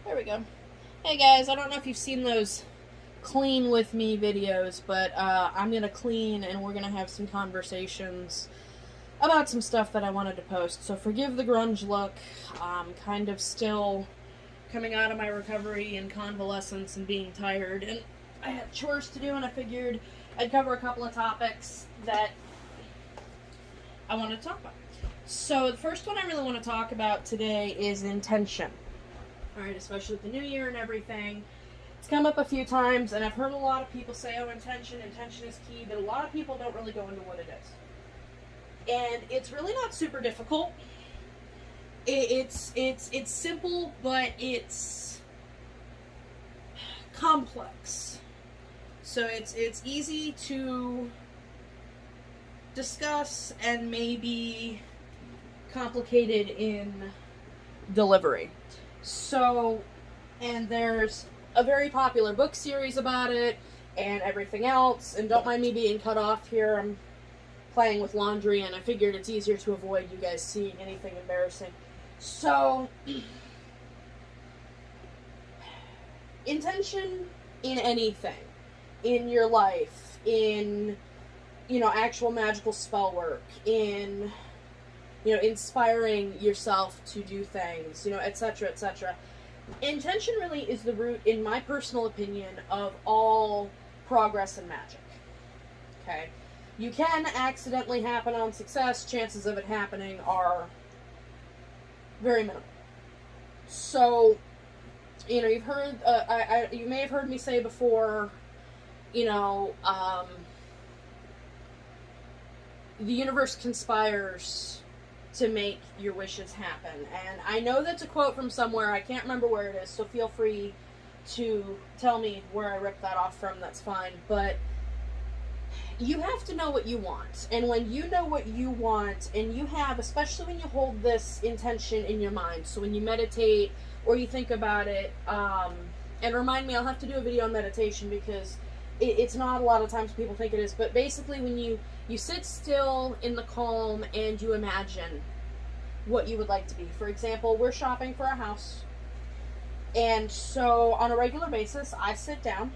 There we go. Hey guys, I don't know if you've seen those clean with me videos, but I'm gonna clean and we're gonna have some conversations about some stuff that I wanted to post. So forgive the grunge look. I'm kind of still coming out of my recovery and convalescence and being tired, and I had chores to do, and I figured I'd cover a couple of topics that I wanted to talk about. So the first one I really want to talk about today is intention. Alright, especially with the new year and everything. It's come up a few times, and I've heard a lot of people say, oh, intention is key, but a lot of people don't really go into what it is. And it's really not super difficult. It's simple, but it's complex. So it's easy to discuss and maybe complicated in delivery. So, and there's a very popular book series about it and everything else, and don't mind me being cut off here. I'm playing with laundry, and I figured it's easier to avoid you guys seeing anything embarrassing. So, intention in anything, in your life, in, actual magical spell work, in, inspiring yourself to do things, etc., etc. Intention really is the root, in my personal opinion, of all progress in magic. Okay? You can accidentally happen on success. Chances of it happening are very minimal. So, you've heard, you may have heard me say before, the universe conspires to make your wishes happen. And I know that's a quote from somewhere. I can't remember where it is, so feel free to tell me where I ripped that off from. That's fine. But you have to know what you want. And when you know what you want, and you have, especially when you hold this intention in your mind, so when you meditate or you think about it, and remind me, I'll have to do a video on meditation because it's not a lot of times people think it is, but basically when you sit still in the calm and you imagine what you would like to be. For example, we're shopping for a house, and so on a regular basis, I sit down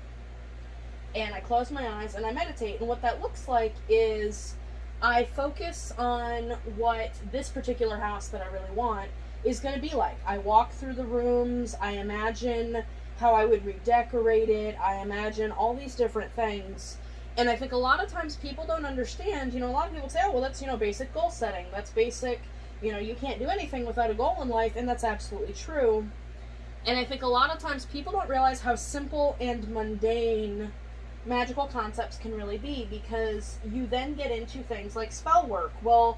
and I close my eyes and I meditate, and what that looks like is I focus on what this particular house that I really want is going to be like. I walk through the rooms, I imagine how I would redecorate it, I imagine all these different things. And I think a lot of times people don't understand, a lot of people say, oh, well, that's, basic goal setting. That's basic, you can't do anything without a goal in life, and that's absolutely true. And I think a lot of times people don't realize how simple and mundane magical concepts can really be, because you then get into things like spell work. Well,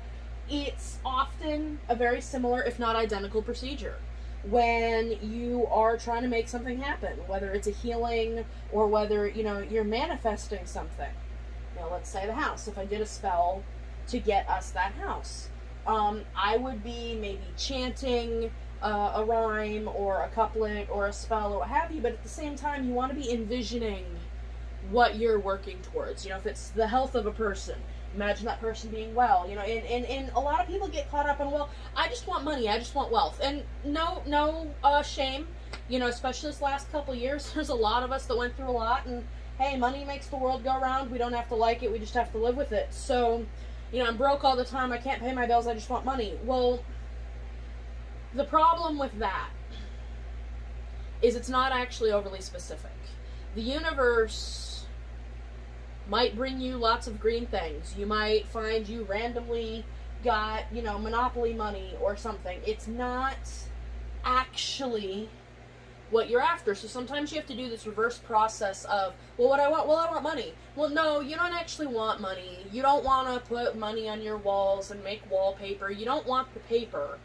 it's often a very similar, if not identical, procedure when you are trying to make something happen, whether it's a healing or whether, you're manifesting something. Let's say the house. If I did a spell to get us that house, I would be maybe chanting a rhyme or a couplet or a spell or what have you, but at the same time, you want to be envisioning what you're working towards. If it's the health of a person, imagine that person being well, and a lot of people get caught up in, well, I just want money, I just want wealth. And no shame, especially this last couple years, there's a lot of us that went through a lot, and hey, money makes the world go round. We don't have to like it, we just have to live with it. So, I'm broke all the time, I can't pay my bills, I just want money. Well, the problem with that is it's not actually overly specific. The universe might bring you lots of green things. You might find you randomly got, Monopoly money or something. It's not actually what you're after. So sometimes you have to do this reverse process of, well, what I want? Well, I want money. Well, no, you don't actually want money. You don't want to put money on your walls and make wallpaper. You don't want the paper.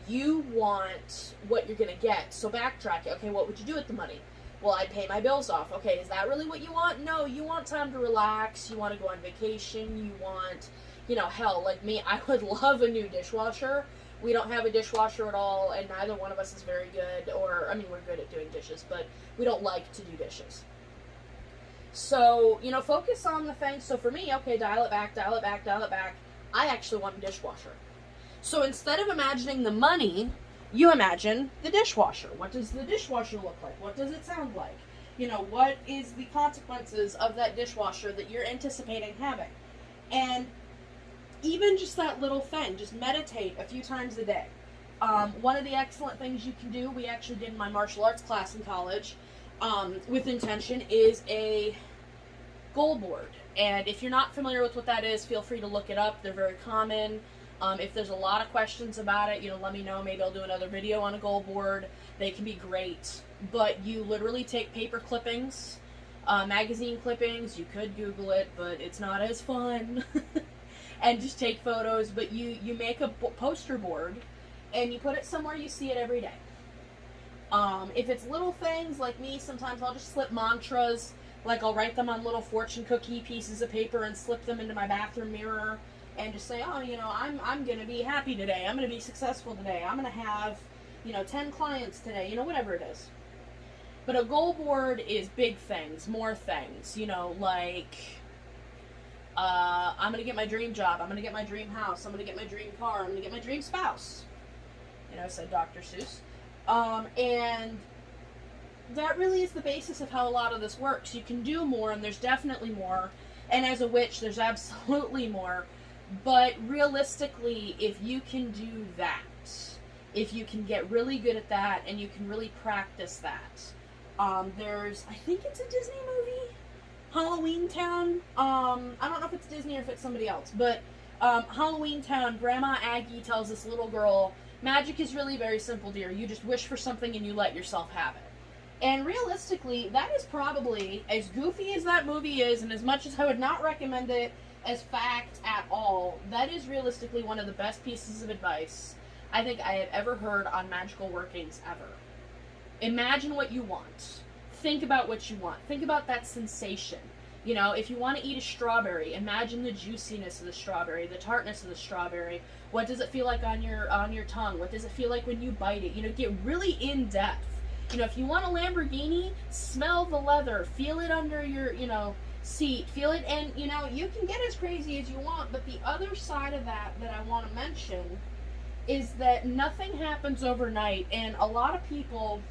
You want what you're going to get. So backtrack. Okay, what would you do with the money? Well, I'd pay my bills off. Okay, is that really what you want? No, you want time to relax. You want to go on vacation. You want, hell, like me, I would love a new dishwasher. We don't have a dishwasher at all, and neither one of us is very good, we're good at doing dishes, but we don't like to do dishes. So, focus on the things. So for me, okay, dial it back. I actually want a dishwasher. So instead of imagining the money, you imagine the dishwasher. What does the dishwasher look like? What does it sound like? You know, what is the consequences of that dishwasher that you're anticipating having? And even just that little thing, just meditate a few times a day. One of the excellent things you can do, we actually did in my martial arts class in college, with intention, is a goal board. And if you're not familiar with what that is, feel free to look it up. They're very common. If there's a lot of questions about it, let me know. Maybe I'll do another video on a goal board. They can be great. But you literally take paper clippings, magazine clippings. You could Google it, but it's not as fun. And just take photos. But you make a poster board, and you put it somewhere you see it every day. If it's little things like me, sometimes I'll just slip mantras. Like I'll write them on little fortune cookie pieces of paper and slip them into my bathroom mirror. And just say, oh, I'm going to be happy today. I'm going to be successful today. I'm going to have, 10 clients today. Whatever it is. But a goal board is big things, more things. Like, I'm going to get my dream job. I'm going to get my dream house. I'm going to get my dream car. I'm going to get my dream spouse. Said Dr. Seuss. And that really is the basis of how a lot of this works. You can do more, and there's definitely more. And as a witch, there's absolutely more. But realistically, if you can do that, if you can get really good at that, and you can really practice that, I think it's a Disney movie, Halloween Town. I don't know if it's Disney or if it's somebody else, but Halloween Town, Grandma Aggie tells this little girl, magic is really very simple, dear. You just wish for something and you let yourself have it. And realistically, that is probably, as goofy as that movie is, and as much as I would not recommend it as fact at all, that is realistically one of the best pieces of advice I think I have ever heard on magical workings ever. Imagine what you want. Think about what you want. Think about that sensation. If you want to eat a strawberry, imagine the juiciness of the strawberry, the tartness of the strawberry. What does it feel like on your tongue? What does it feel like when you bite it? Get really in depth. If you want a Lamborghini, smell the leather, feel it under your, seat, feel it, and, you can get as crazy as you want, but the other side of that I want to mention is that nothing happens overnight, and a lot of people,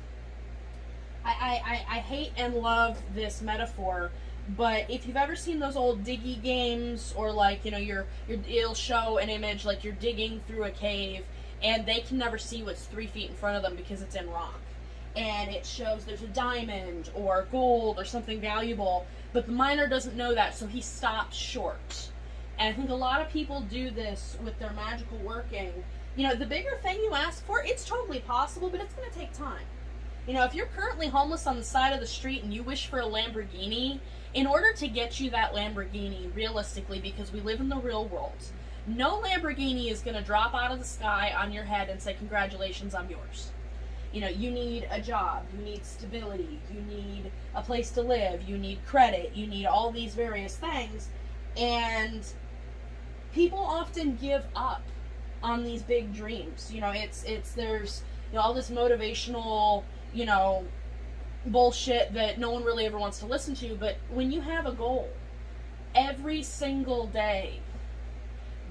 I hate and love this metaphor, but if you've ever seen those old diggy games, or like, it'll show an image like you're digging through a cave, and they can never see what's 3 feet in front of them because it's in rock. And it shows there's a diamond or gold or something valuable, but the miner doesn't know that, so he stops short. And I think a lot of people do this with their magical working. The bigger thing you ask for, it's totally possible, but it's going to take time. If you're currently homeless on the side of the street and you wish for a Lamborghini, in order to get you that Lamborghini, realistically, because we live in the real world, no Lamborghini is going to drop out of the sky on your head and say, congratulations, I'm yours. You need a job, you need stability, you need a place to live, you need credit, you need all these various things, and people often give up on these big dreams. There's all this motivational, bullshit that no one really ever wants to listen to, but when you have a goal, every single day,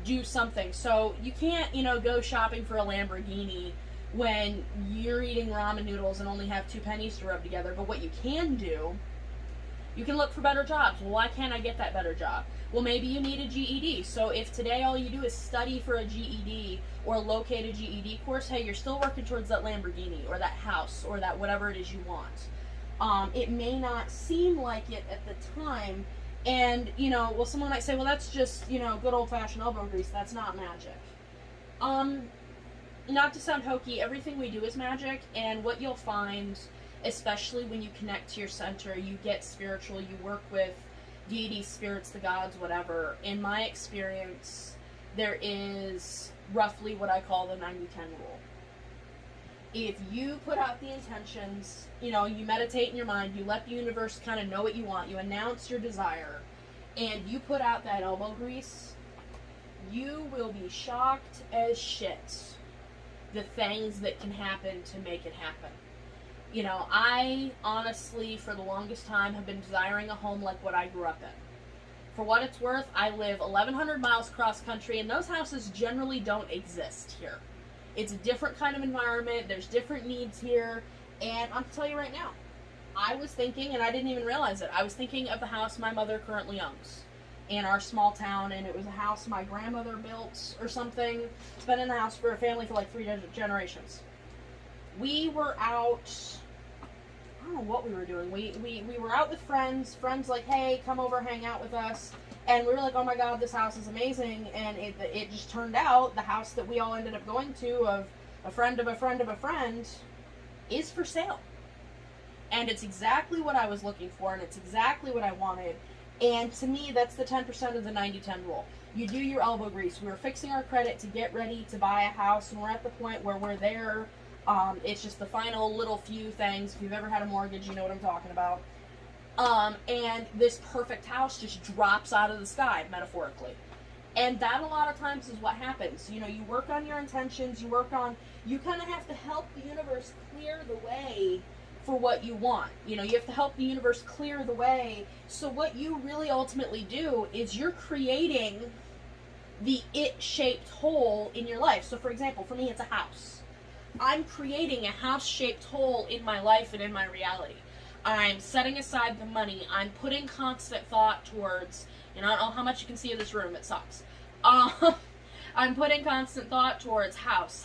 do something. So you can't, go shopping for a Lamborghini when you're eating ramen noodles and only have 2 pennies to rub together. But what you can do, you can look for better jobs. Well, why can't I get that better job? Well, maybe you need a GED. So if today all you do is study for a GED or locate a GED course, hey, you're still working towards that Lamborghini or that house or that whatever it is you want. It may not seem like it at the time. And, someone might say, well, that's just, good old-fashioned elbow grease. That's not magic. Not to sound hokey, everything we do is magic, and what you'll find, especially when you connect to your center, you get spiritual, you work with deities, spirits, the gods, whatever. In my experience, there is roughly what I call the 90-10 rule. If you put out the intentions, you meditate in your mind, you let the universe kind of know what you want, you announce your desire, and you put out that elbow grease, you will be shocked as shit the things that can happen to make it happen. I honestly, for the longest time, have been desiring a home like what I grew up in. For what it's worth, I live 1,100 miles cross country, and those houses generally don't exist here. It's a different kind of environment. There's different needs here. And I'm going to tell you right now, I was thinking, and I didn't even realize it, I was thinking of the house my mother currently owns in our small town, and it was a house my grandmother built or something. It's been in the house for a family for like 3 generations. We were out, I don't know what we were doing. We were out with friends like, hey, come over, hang out with us. And we were like, oh my God, this house is amazing. And it just turned out the house that we all ended up going to of a friend of a friend of a friend is for sale. And it's exactly what I was looking for, and it's exactly what I wanted. And to me, that's the 10% of the 90-10 rule. You do your elbow grease. We were fixing our credit to get ready to buy a house, and we're at the point where we're there. It's just the final little few things. If you've ever had a mortgage, you know what I'm talking about. And this perfect house just drops out of the sky, metaphorically. And that a lot of times is what happens. You know, you work on your intentions, you kind of have to help the universe clear the way for what you want. You know, you have to help the universe clear the way. So what you really ultimately do is you're creating the it-shaped hole in your life. So for example, for me, it's a house. I'm creating a house-shaped hole in my life and in my reality. I'm setting aside the money. I'm putting constant thought towards, I don't know how much you can see of this room, it sucks. I'm putting constant thought towards house.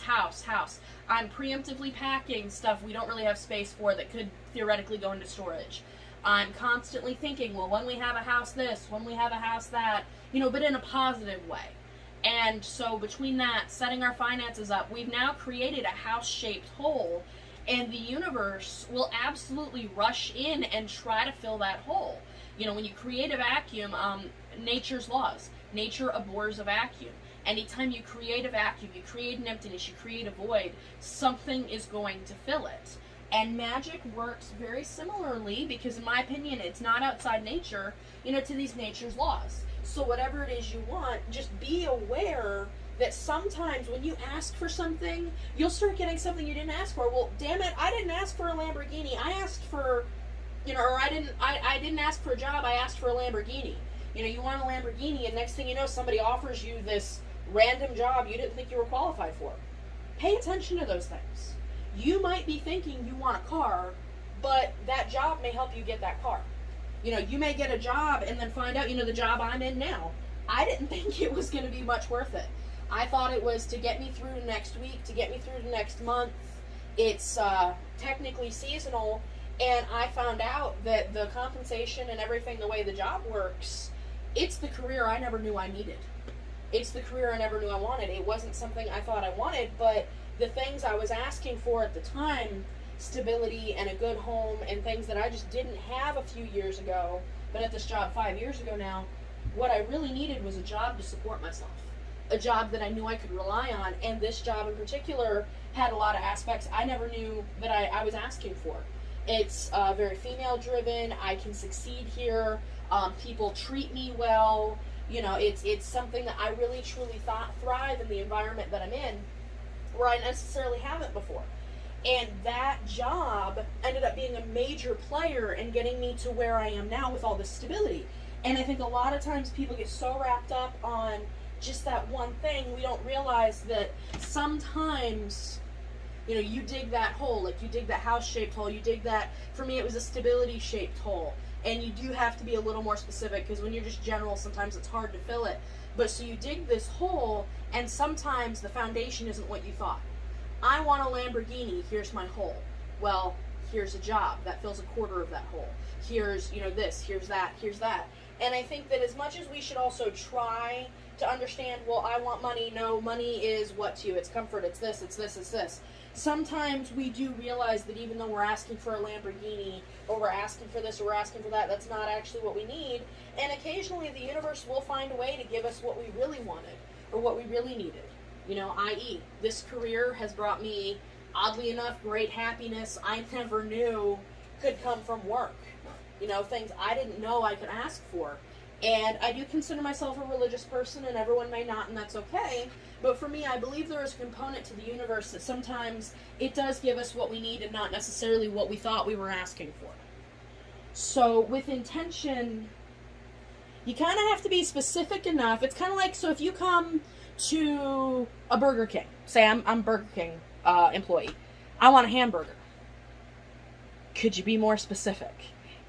I'm preemptively packing stuff we don't really have space for that could theoretically go into storage. I'm constantly thinking, well, when we have a house this, when we have a house that, but in a positive way. And so between that, setting our finances up, we've now created a house-shaped hole, and the universe will absolutely rush in and try to fill that hole. When you create a vacuum, nature's laws. Nature abhors a vacuum. Anytime you create a vacuum, you create an emptiness, you create a void, something is going to fill it. And magic works very similarly because, in my opinion, it's not outside nature, to these nature's laws. So whatever it is you want, just be aware that sometimes when you ask for something, you'll start getting something you didn't ask for. Well, damn it, I didn't ask for a Lamborghini. I asked for, or I didn't ask for a job, I asked for a Lamborghini. You want a Lamborghini, and next thing you know, somebody offers you this random job you didn't think you were qualified for. Pay attention to those things. You might be thinking you want a car, but that job may help you get that car. You may get a job and then find out, the job I'm in now, I didn't think it was going to be much worth it. I thought it was to get me through to next week, to get me through to next month. It's technically seasonal, and I found out that the compensation and everything, the way the job works, it's the career I never knew I needed. It's the career I never knew I wanted. It wasn't something I thought I wanted, but the things I was asking for at the time, stability and a good home and things that I just didn't have a few years ago, but at this job 5 years ago now, what I really needed was a job to support myself. A job that I knew I could rely on, and this job in particular had a lot of aspects I never knew that I was asking for. It's very female driven. I can succeed here. People treat me well. It's something that I really truly thrive in the environment that I'm in, where I necessarily haven't before. And that job ended up being a major player in getting me to where I am now with all this stability. And I think a lot of times people get so wrapped up on just that one thing, we don't realize that sometimes, you dig that hole, like you dig that house-shaped hole, you dig that, for me it was a stability-shaped hole. And you do have to be a little more specific, because when you're just general, sometimes it's hard to fill it. But so you dig this hole, and sometimes the foundation isn't what you thought. I want a Lamborghini, here's my hole. Well, here's a job that fills a quarter of that hole. Here's, this, here's that, here's that. And I think that as much as we should also try to understand, well, I want money, no, money is what to you? It's comfort, it's this, it's this, it's this. Sometimes we do realize that even though we're asking for a Lamborghini, or we're asking for this, or we're asking for that, that's not actually what we need. And occasionally the universe will find a way to give us what we really wanted, or what we really needed. I.e., this career has brought me, oddly enough, great happiness I never knew could come from work. Things I didn't know I could ask for. And I do consider myself a religious person, and everyone may not, and that's okay. But for me, I believe there is a component to the universe that sometimes it does give us what we need and not necessarily what we thought we were asking for. So with intention, you kind of have to be specific enough. It's kind of like, so if you come to a Burger King. Say I'm a Burger King employee. I want a hamburger. Could you be more specific?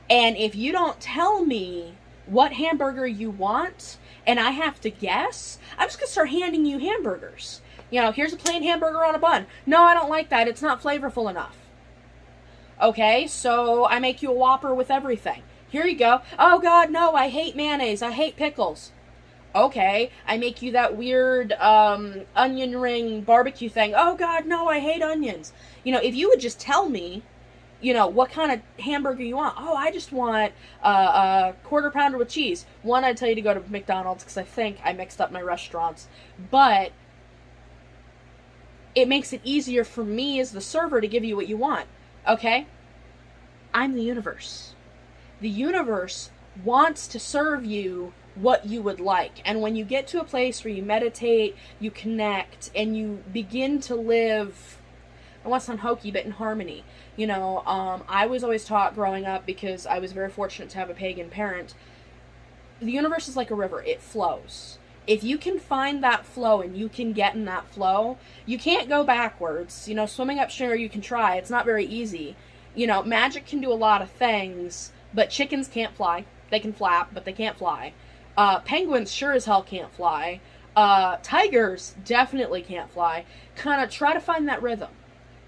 And if you don't tell me what hamburger you want, and I have to guess, I'm just going to start handing you hamburgers. You know, here's a plain hamburger on a bun. No, I don't like that. It's not flavorful enough. Okay, so I make you a Whopper with everything. Here you go. Oh, God, no, I hate mayonnaise. I hate pickles. Okay, I make you that weird onion ring barbecue thing. Oh, God, no, I hate onions. You know, if you would just tell me, you know, what kind of hamburger you want. Oh, I just want a quarter pounder with cheese. One, I'd tell you to go to McDonald's because I think I mixed up my restaurants. But it makes it easier for me as the server to give you what you want. Okay? I'm the universe. The universe wants to serve you what you would like. And when you get to a place where you meditate, you connect, and you begin to live, I want to sound hokey, but in harmony. You know, I was always taught growing up, because I was very fortunate to have a pagan parent, the universe is like a river. It flows. If you can find that flow and you can get in that flow, you can't go backwards. You know, swimming upstream, you can try. It's not very easy. You know, magic can do a lot of things, but chickens can't fly. They can flap, but they can't fly. Penguins sure as hell can't fly. Tigers definitely can't fly. Kind of try to find that rhythm.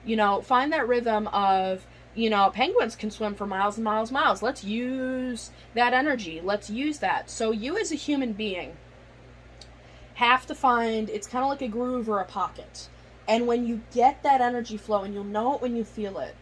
You know, find that rhythm of, you know, penguins can swim for miles and miles and miles. Let's use that energy. Let's use that. So you as a human being have to find, it's kind of like a groove or a pocket. And when you get that energy flow, and you'll know it when you feel it,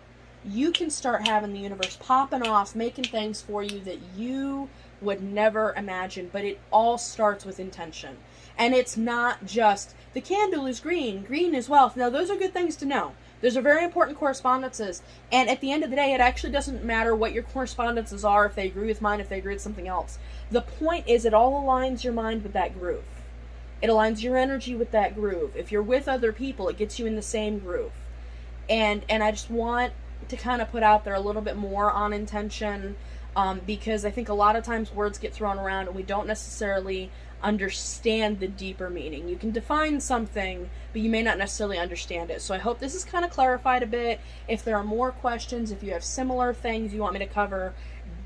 you can start having the universe popping off, making things for you that you would never imagine. But it all starts with intention. And it's not just, the candle is green, green is wealth. Now, those are good things to know. Those are very important correspondences. And at the end of the day, it actually doesn't matter what your correspondences are, if they agree with mine, if they agree with something else. The point is, it all aligns your mind with that groove. It aligns your energy with that groove. If you're with other people, it gets you in the same groove. And I just want to kind of put out there a little bit more on intention, because I think a lot of times words get thrown around and we don't necessarily understand the deeper meaning. You can define something, but you may not necessarily understand it. So I hope this is kind of clarified a bit. If there are more questions, if you have similar things you want me to cover,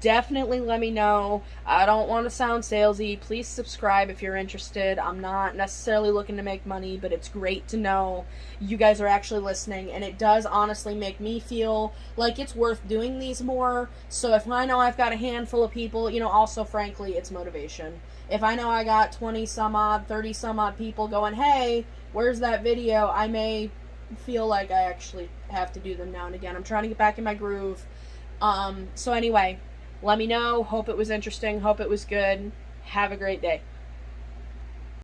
definitely let me know. I don't want to sound salesy. Please subscribe if you're interested. I'm not necessarily looking to make money, but it's great to know you guys are actually listening, and it does honestly make me feel like it's worth doing these more. So if I know I've got a handful of people, you know, also frankly, it's motivation. If I know I got 20 some odd, 30 some odd people going, hey, where's that video? I may feel like I actually have to do them now and again. I'm trying to get back in my groove. So anyway, let me know. Hope it was interesting. Hope it was good. Have a great day.